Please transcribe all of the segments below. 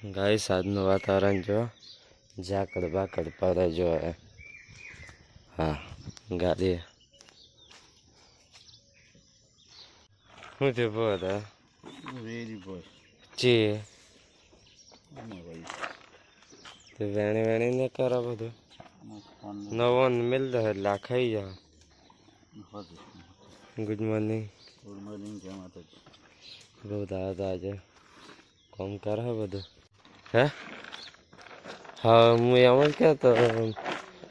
Guys આજનું વાતાવરણ જો ઝાકળ બાકડ પડે જો હા ગાડી શું થયું બોલ વેરી બોય ચી તો વેણી વેણી ને કરો બધું નવો મિલ દે એટલે આ ખાઈ જાવ ગુડ મોર્નિંગ જય માતાજી બહુ દાદા આજે કોમ કરે બધું હે હા હું એમ જ કહેતો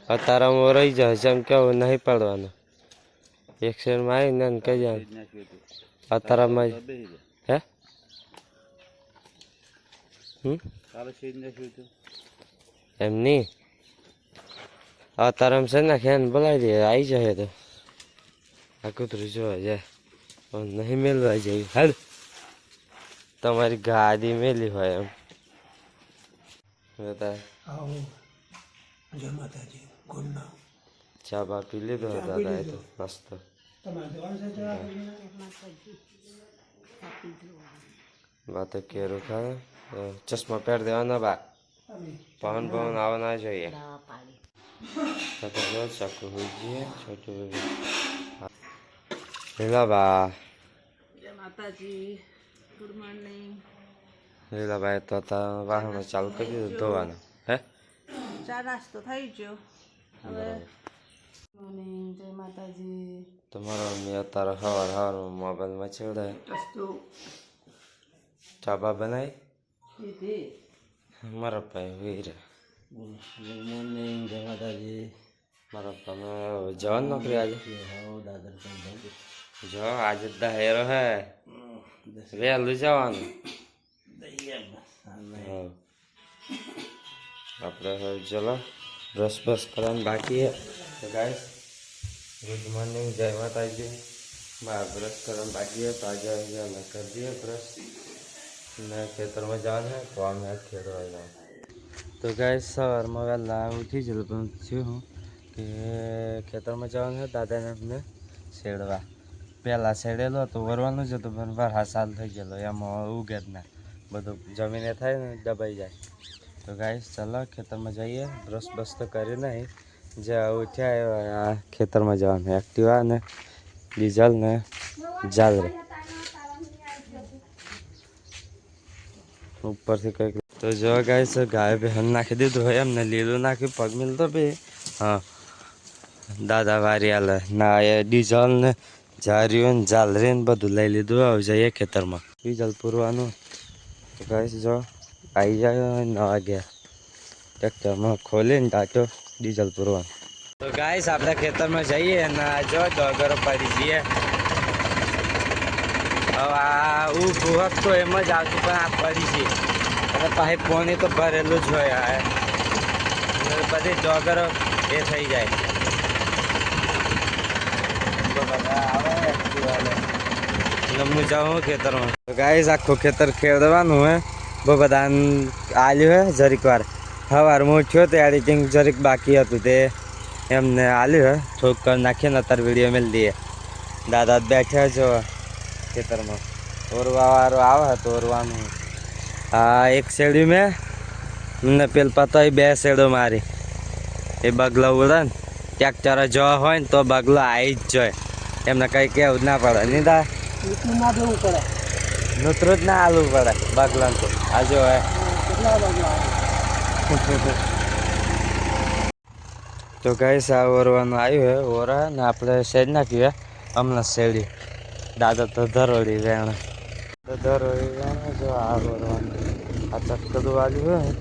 અત્યારમાં રહી જાય જેમ કેવું નહીં પડવાનું એક શેરમાં આવીને કહી જાય અત્યારમાં હે એમ નહીં અત્યારે છે ને ખેન બોલાવી દે આવી જાય તો આ કૂતરું જોવા જાય નહીં મેળવા જાય હાલ તમારી ગાડી મેલી હોય એમ બતા ચા બા પી લીધો દાદા એ તો મસ્ત બા તો કેરું ખા ચશ્મા પહેર દેવાના બા પવન પવન આવવા જોઈએ ચાકુ હોઈ જઈએ છોટું લીલા બા જય માતાજી ગુડ મોર્નિંગ લીલાભાઈ તો વાહનો ચાલુ કરી દીધું ધોવાનું હે ચા નાસ્તો થઈ ગયો હવે મોર્નિંગ જય માતાજી તમારો મેં અત્યારે સવાર મોબાઈલમાં છેડે ચાબા બનાવી મારા ભાઈ વીર ગુડ મોર્નિંગ જય માતાજી મારા તમે જવાનું નોકરી આજે દાદર જો આજે દહેરો હે વહેલું જવાનું આપણે ચલો બ્રશ બ્રશ કરવાનું બાકી હે તો ગાઈસ ગુડ મોર્નિંગ જય માતાજી મારા બ્રશ કરવાનું બાકી હે તો આજે અમે કરી દઈએ બ્રશ ને ખેતરમાં જવાનું હે તો અમે ખેડવા જવાનું તો ગાઈસ સવારમાં વહેલા ઉઠી જલું પણ થયું હું કે ખેતરમાં જવાનું છે દાદાને અમને શેડવા પહેલાં શેડેલો તો વરવાનું જ હતું પણ વરસાદ સાલ થઈ ગયેલો એમાં ઉગે જ ના બધું જમીને થાય ને દબાઈ જાય તો ગાઈસ ચાલો ખેતરમાં જઈએ બ્રશ બ્રશ તો કરી નહીં જે ઉઠ્યા આ ખેતરમાં જવાનું એક્ટિવા ને ડીઝલ ને જાલરે ઉપરથી કંઈક તો જો ગાઈસ ગાય બહેન નાખી દીધું હોય એમને લીલું નાખ્યું પગ મિલતો બી હા દાદા વારી હાલે ના એ ડીઝલ ને જાર્યું ને જાલરી ને બધું લઈ લીધું હવે જઈએ ખેતરમાં ડીઝલ પૂરવાનું તો ગાઈસ જો આવી જાય 9 વાગ્યા ટ્રેક્ટરમાં ખોલીને ટાટો ડીઝલ પૂરવાનું તો ગાઈસ આપણે ખેતરમાં જઈએ અને જો ડોગરો પડી જઈએ હવે આ ઊભું હક તો એમ જ આવતું પણ આ પડી છે અને પાછી પોણી તો ભરેલું જ હોય બધી ડોગરો એ થઈ જાય હું જાઉં ખેતરમાં ગાઈસ આખું ખેતર ખેડવાનું હે બહુ બધા આલ્યું હે જરીક વાર સવારમાં ઉઠ્યો તો એડિટિંગ જરીક બાકી હતું તે એમને આલ્યું હે થોડુંક કરી નાખીને અત્યારે વિડીયો મેળ દઈએ દાદા બેઠા છો ખેતરમાં ઓરવા વાળો આવે તો ઓરવાનું હા એક શેડ્યું મેં મને પેલ પતો 2 શેડો મારી એ બગલો ઉડે ને ટ્રેક્ટર જવા હોય ને તો બગલો આવી જ જોઈએ એમને કંઈ કહેવું જ ના પડે નહીં થાય નૂતરું જ ના હાલવું પડે બગલાને તો આ જો હે તો ગાઈસ આ ઓરવાનું આવ્યું હે ઓરા ને આપણે શેડ નાખ્યું હે હમણાં શેડ્યું દાદા તો ધરોડી વેણ તો ધરોડી વેણ જો આ ઓરવાનું આ ચક્કડું વાળ્યું હોય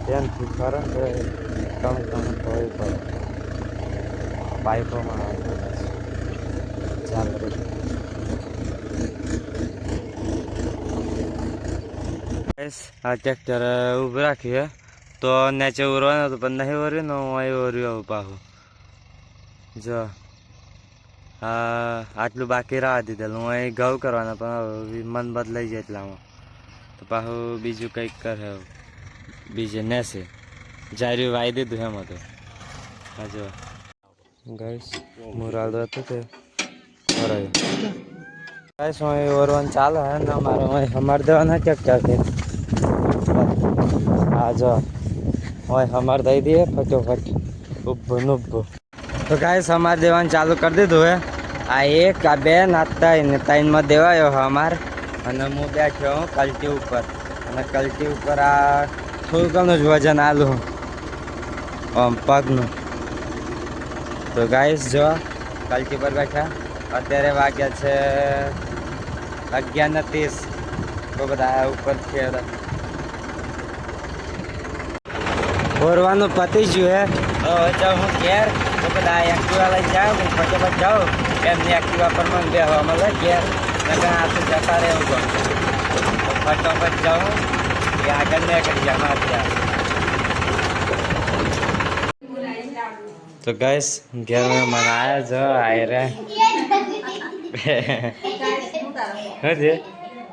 ત્યાંથી ફરે તો કમ થવી પડે પાઇપોમાં ચાલ આ ટ્રેક્ટર ઊભું રાખ્યું તો નીચે ઉરવાનું હતું પણ નહીં ઓર્યું ને હું અહીં ઓર્યું પાછું જો આટલું બાકી રાહ દીધેલું હું અહીં ઘઉં કરવાના પણ મન બદલાઈ જાય એટલામાં તો પાછું બીજું કંઈક કરે બીજે નેસે જાર્યું વાઈ દીધું એમ હતું હા જો ગાઈસ મુરાદો હતું તે કરાયું ગાઈસ હું ઓરવાનું ચાલે હે ને અમારે દેવાના ટ્રેક્ટરથી આ જો હોય હમાર દઈ દઈએ ફટોફટ ઉભું ને ઉભું. તો ગાઈસ અમાર દેવાનું ચાલુ કરી દીધું હે. આ એક આ બે આ ત્રણમાં દેવાયો અમાર. અને હું બેઠ્યો હું કલટી ઉપર. અને કલટી ઉપર આ થોડું ઘણું જ વજન આલું આમ પગનું. તો ગાઈસ જો કલટી પર બેઠા. અત્યારે વાગ્યા છે 11:30. તો બધા ઉપર છે. બોરવાનું પતી ગયું હે. હવે જાઉં હું ઘેર. તો બધા એક્ટિવા લઈ જાઉં હું ફટાફટ જાઉં. એમની એક્ટિવા પર મને બેહવા મળે ઘેર. નકર આ તો જતા રહેવું ગમ. તો ફટાફટ જાઉં એ આગળ નીકળી જાય મારે ત્યાં. તો ગાઈસ ઘેર મને આવ્યા જો આયરે. શું છે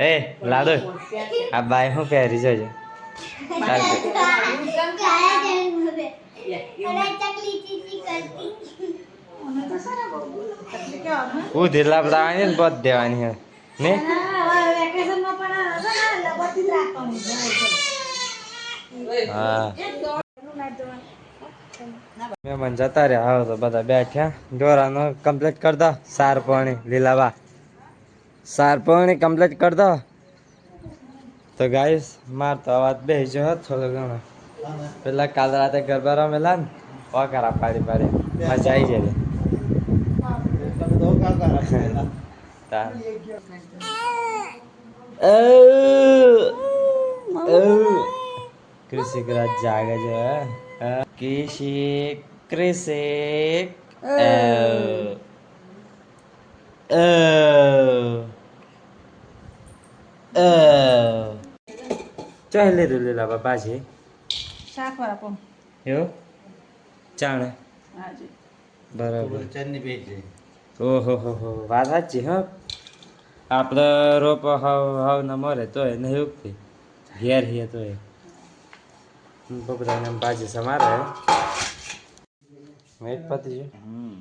એ લાડો આ બાય શું પહેરી જજો. હું ઢીલા પડાવવાની ને બધ દેવાની હે ને. હા મેં મને જતા રહ્યા. આવો તો બધા બેઠ્યા. ઢોરાનો કમ્પ્લીટ કર દો. સાર પાણી લીલાવા સાર પાણી કમ્પ્લીટ કર દો. તો ગાઈસ માર તો અવાજ બેસી ગયો થોડો ઘણો. પેલા કાલ રાતે ગરબા રમેલા ને વકારા પાડી પાડી મજા આવી જાય. કૃષિક રાજ જાગે છે. કૃષિક ચાલ લીધું લીલા બાપાજી શાક વાળા પણ એવું ચાણે હાજી બરાબર. ચટણી ભેજ ઓહો હો વાત સાચી. હા આપણે રોપ હાવ હાવ ના મરે તો એ નહીં ઉગતી. ઘેર હે તો એ બધાને ભાજી સમારે મેચ પતી ગયું.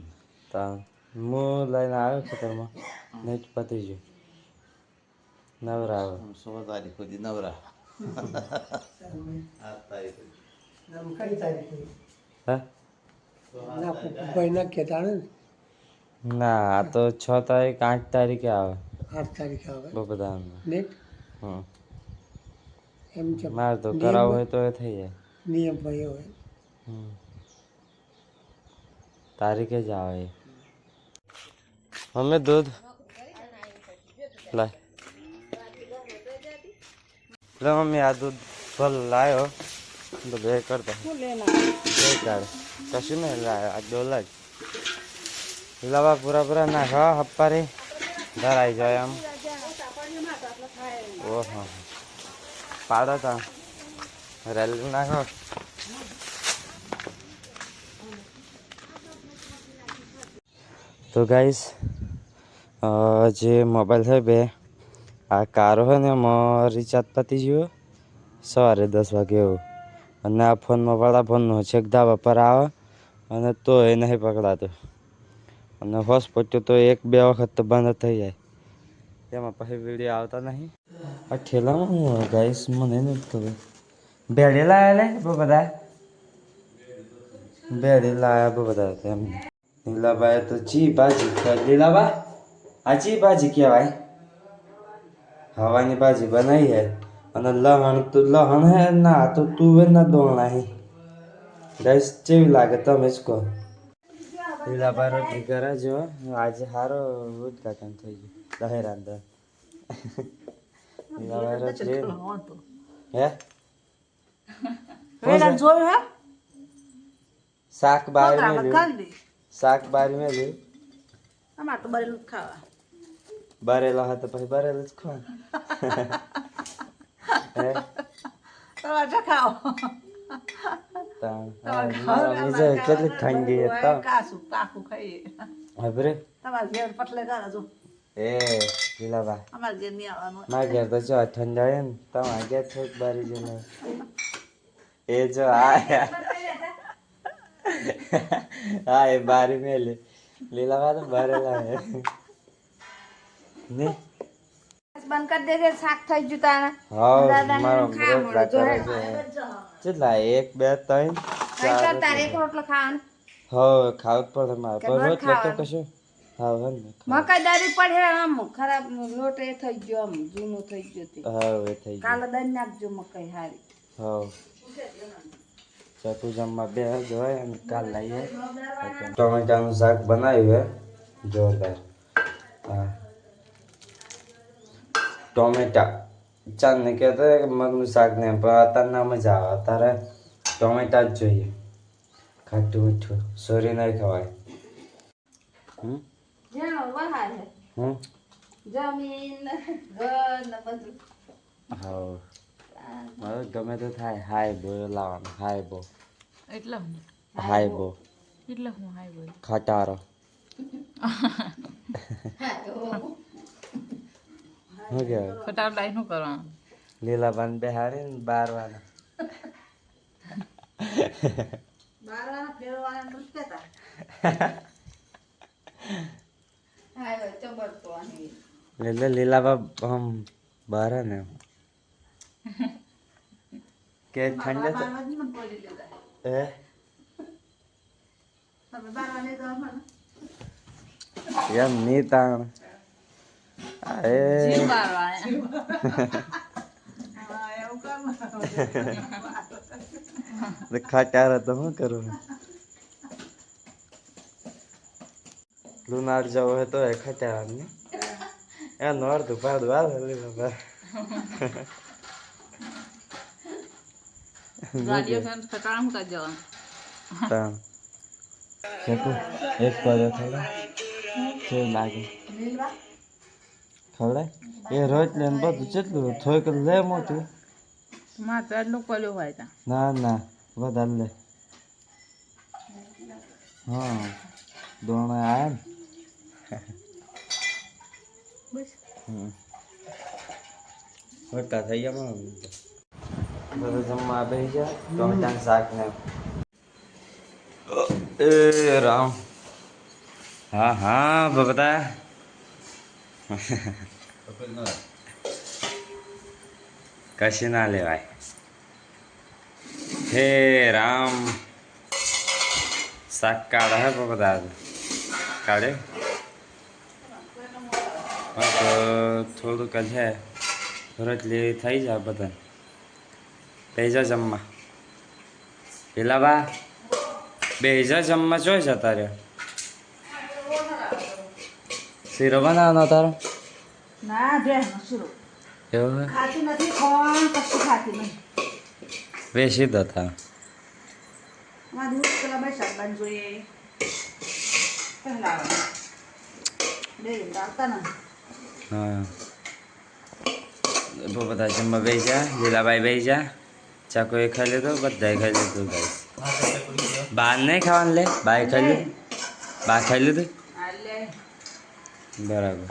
તા હું લઈને આવ્યો ખેતરમાં. મેચ પતી ગયું. નવરા આવે 16 તારીખ સુધી નવરા. હા ના આ તો 6 તારીખ 8 તારીખે આવે. 8 તારીખે આવે બધા નેટ એમ છે. મારે તો કરાવવું હોય તો એ થઈ જાય. નિયમ ભાઈ હોય તારીખે જ આવે. અમે દૂધ લાય લે મમ્મી આ દૂધ ભલ લાયો તો બે કરતા બે કાઢ કશું નહીં લાયો આ ડોલા જ લાવા પૂરા નાખો હપ્પારી ધરાઈ જાય આમ. ઓહો પાડો તા રેલી નાખો. તો ગાઈસ જે મોબાઈલ છે બે આ કારો હોય ને એમાં રિચાર્જ પતી ગયું સવારે 10 વાગે એવું. અને આ ફોનમાં વાળા ફોનનું છેક ધાબા પર આવે અને તો એ નહીં પકડાતું. અને હોસ્પિટલ તો 1-2 વખત તો બંધ થઈ જાય. તેમાં પછી વિડીયો આવતા નહીં. આ ઠેલામાં હું ગાઈસ મને નથી ખબર. ભેડી લાયા લે બધા ભેડી લાયા બધા એમ. લીલાભાઈ તો ચી ભાજી લીલાબા આ ચી ભાજી કહેવાય. હવાની ભાજી બનાવી હે. અને લહણ તો લહણ હે ના તો તુવેર ના દોણા હે. ગાઈસ કેવી લાગે તમે જ કહો. લીલાભાઈ રોટલી કરે જો આજે સારો ઉદઘાટન થઈ ગયું દહેરા અંદર. લીલાભાઈ રોટલી હે જોયું હે શાક બારી મેલ્યું. શાક બારી મેલ્યું. અમારે તો બરેલું જ ખાવા. બરેલા હતા પછી બરેલું જ ખાવાનું. હે તમારે ખાઓ કેટલી ઠંડી હતા. કાસું પાકું ખાઈએ. હવે તમારે ઘેર પટલે કરે જો. એ લીલાબા અમારે ઘેર નહીં આવવાનું. મારા ઘેર તો જો ઠંડા ને તમારા ઘેર થોડીક બારી જઈને એ જો આ હા એ બારી મેલે લીલાબા તો બરેલા હે ને બંધ કરી દેજે શાક થઈ ગયું તાણે હા દાદાને મારો ખાવા બ્રશ મળે જો કરે હે છે કેટલા 1 2 3 કઈ 4 તારે એક રોટલો ખાવાનો હા ખાવું જ પડે મારે કે પણ દોઢ રોજ તો ખાવાનું? કશું હા હે ને મકાઈ દારી પડે આમ ખરાબ લોટ એ થઈ ગયો આમ જૂનું થઈ ગયું તે હા એ થઈ ગયું કાલે દઈ નાખજો મકાઈ હારી હા ચકુ જમવા બે જોય અને કાલ લાવીએ ટમેટાનું શાક બનાવ્યું હે જોરદાર હા ટોમેટા ચાંદ ને કહેતો કે મગનું શાક ને પણ અત્યારે ના મજા આવે અત્યારે ટોમેટા જ જોઈએ ખાટું મીઠું સોરી નહીં ખવાય જ્યાં વહાર હે હમ જમીન ઘર ને બધું હા હવે ગમે તો થાય હાય બો લાવવાનું હાય બો એટલે હું હાય બો એટલે હું હાય બોલ ખટારો શું કહેવાય ફટાફટ લાઈ શું કરવાનું લીલા પાન બેહાડી ને બારવાના બારવાના ફેરવાના નથી કહેતા હા ચબર તો આની એટલે લીલા બા આમ બહાર ને કે ઠંડે તો બારવા જ મને બોલી લેતા એ તમે બારવા લઈ જાઓ મને એમ ની તાણ એ જીવ બારવા હા એવું કર ખટારો તો શું કરું લુનાર જવો હોય તો એ ખટારા ને એ નોર્ધું પાડું આવે લીલા બા ગાડીઓ ખાન ફટાણ કા જવાનું તાણ ચકુ એક પડે ખવડાય કેવું લાગે ખવડાય એ રોજ લઈને બધું કેટલું થોડીક લે મોટી માં તો એટલું પડ્યું હોય ત્યાં ના ના વધારે લે હા દોણા આયા ને બસ મોટા થઈ ગયા બધું જમવા બેસી ગયા ટમેટાનું શાક ને એ રામ હા હા બબતા કશું ના લેવાય હે રામ શાક કાઢે હે બબતા કાઢે હા તો થોડુંક જ છે રોટલી થઈ જાય બધા બેજા જમવા પેલા બા બેજા જમવા જોઈ જતા રહ્યો શીરો બનાવવાનો તારો ના બે મસૂરો એવું હે? ખાતી નથી કોણ કશું ખાતી નહીં બેસી દો તાર અમારા દૂધ પેલા ભાઈ શાકભાન જોઈએ પહેલા બે આવતા ને હા બધા જમવા બેસી જા લીલાબાઈ બેસી જા ચાકો એ ખાઈ લીધો બધાએ ખાઈ લીધું ગાઈસ બહાર નહીં ખાવાનું લે બાય ખાઈ લીધું બા ખાઈ લીધું આલે બરાબર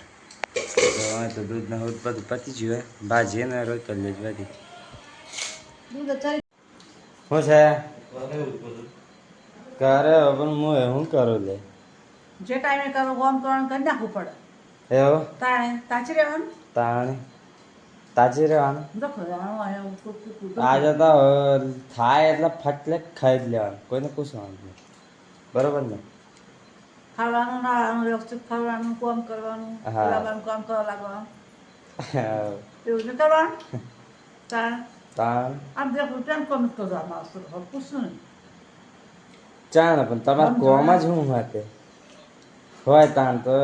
તો હવે તો દૂધના હોત બધું પતી ગયું હે ભાજી ને રોજ કરી લેજ બધી દૂધ ચાલી શું છે કરે પણ હું શું કરું લે જે ટાઈમે કરો ગોમ કરવાનું કરી નાખવું પડે એવો તાણે તાચી રહેવાનું તાણી તાજી રહેવાનું દખો રહેવાનું આજે તો થાય એટલે ફટલે ખાઈ જ લેવાનું કોઈને પૂછવાનું નહીં બરોબર ને ખાવાનું નાવાનું વ્યવસ્થિત ખાવાનું કામ કરવાનું હા. લાવવાનું કામ કરવા લાગવાનું એવું નહીં કરવાનું તાણ તાણ આમ દેખું કેમ કોમ કરવા માણસો પૂછશું નહીં ચાણ પણ તમારે કોમ જ શું માટે હોય તાણ તો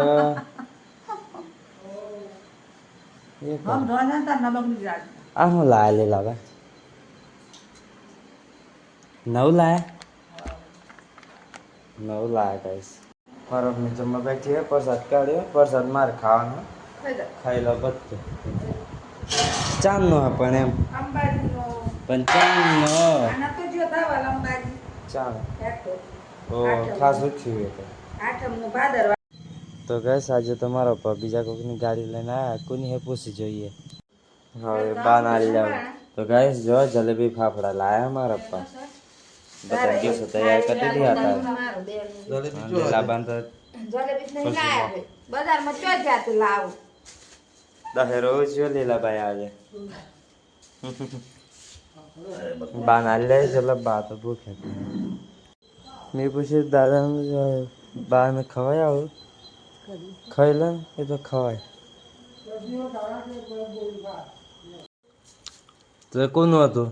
એ કરો. આમ ધોવા જાય ને તાર નમકની જાડ આ હું લાયા લીલા ભાઈ નવ લાયા કહીશ મારો મેં જમવા બેઠી હે પ્રસાદ કાઢ્યો પ્રસાદ મારે ખાવાનો થઈ જાય ખાઈ લો બધું ચાંદનો હે પણ એમ અંબાજીનો પણ ચાંદનો આના તો જો ધાવા અંબાજી ચાંદ હેઠો ઓ ખાસ થયું એ તો આઠમનું ભાદરવા તો ગેસ આજે તમારો પર બીજા કોઈની ગાડી લઈને આવ્યા કોની હે પૂછી જોઈએ હવે બા ના જાવ તો ગેસ જો જલેબી ફાફડા લાયા મારા પપ્પા બધા દિવસો તૈયાર કરી દીધા હતા મારો દેર લીલા બાંધ જલેબી નહીં લાયા બજારમાં ચો જાતું લાવું દહે રોજ જો લીલાભાઈ આજે બા ના લે ચલો બા તો ભૂખે મેં પૂછ્યું દાદા બા ને ખવાય આવું ખાઈ લે ને એ તો ખવાય તો કોનું હતું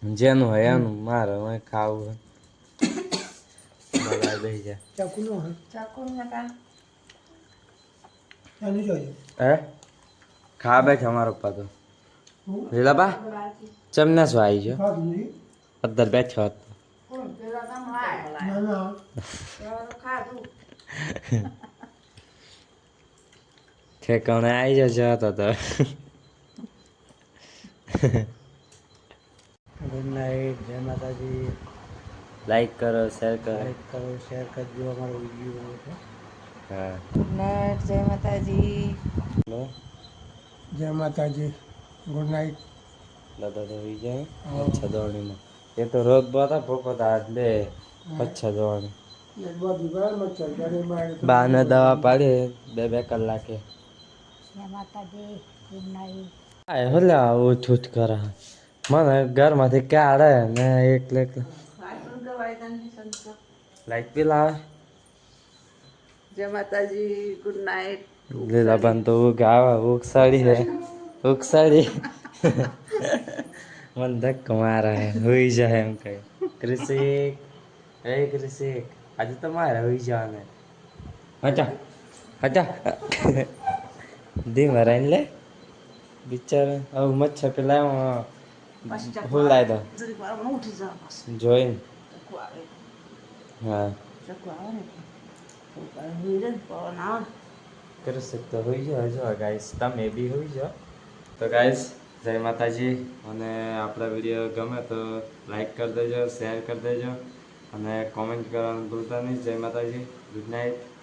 જેનું હોય એનું મારે હું ખાવું હોય દઈ જાય ચાકુનો હોય ચાકુ હતા એનું જોઈએ હે ખા બેઠ અમારો પપ્પા તો લીલાબા ચમને શું આવી ગયો ખાધું નહીં અંદર બેઠો હતો પેલા કામ હાય ના ના ખાધું ઠેકાણે આવી જજો હતો તો ગુડ નાઇટ જય માતાજી લાઈક કરો શેર કરો લાઈક કરો શેર કરજો અમારો વિડીયો છે હા ગુડ નાઇટ જય માતાજી લો જય માતાજી ગુડ નાઇટ દાદા તો હોઈ જાય અચ્છા દોણીમાં એ તો રોજ બધા ભોપતા એટલે અચ્છા દોણી બધું બહાર મચ્છર ગાડીમાં બાને દવા પાડી 2 કલાકે જય માતાજી ગુડ નાઇટ આ હોલે આવું છૂટ કરે મને ઘરમાંથી કાઢે ને એકલે લાઈટ બી લાવે જય માતાજી ગુડ નાઇટ લીલાબાન તો ઊંઘ આવે ઉકસાડી હે ઉકસાડી મને ધક્કો મારે હોઈ જાય એમ કઈ કૃષિક હે કૃષિક આજે તો મારે હોઈ જવાને હટા હટા ધીમા રહીને લે બિચારા હવે મચ્છર પેલા હું લાવી દઉં જરીક વાર ઉઠી જાવ બસ જોઈને ચકુ આવે હા ચકુ આવે ને પવન આવે કરી શકતો હોઈ જાઓ જો ગાઈસ તમે બી હોઈ જાઓ તો ગાઈસ જય માતાજી અને આપણા વિડીયો ગમે તો લાઈક કરી દેજો શેર કરી દેજો અને કોમેન્ટ કરવાનું ભૂલતા નહીં જય માતાજી ગુડ નાઇટ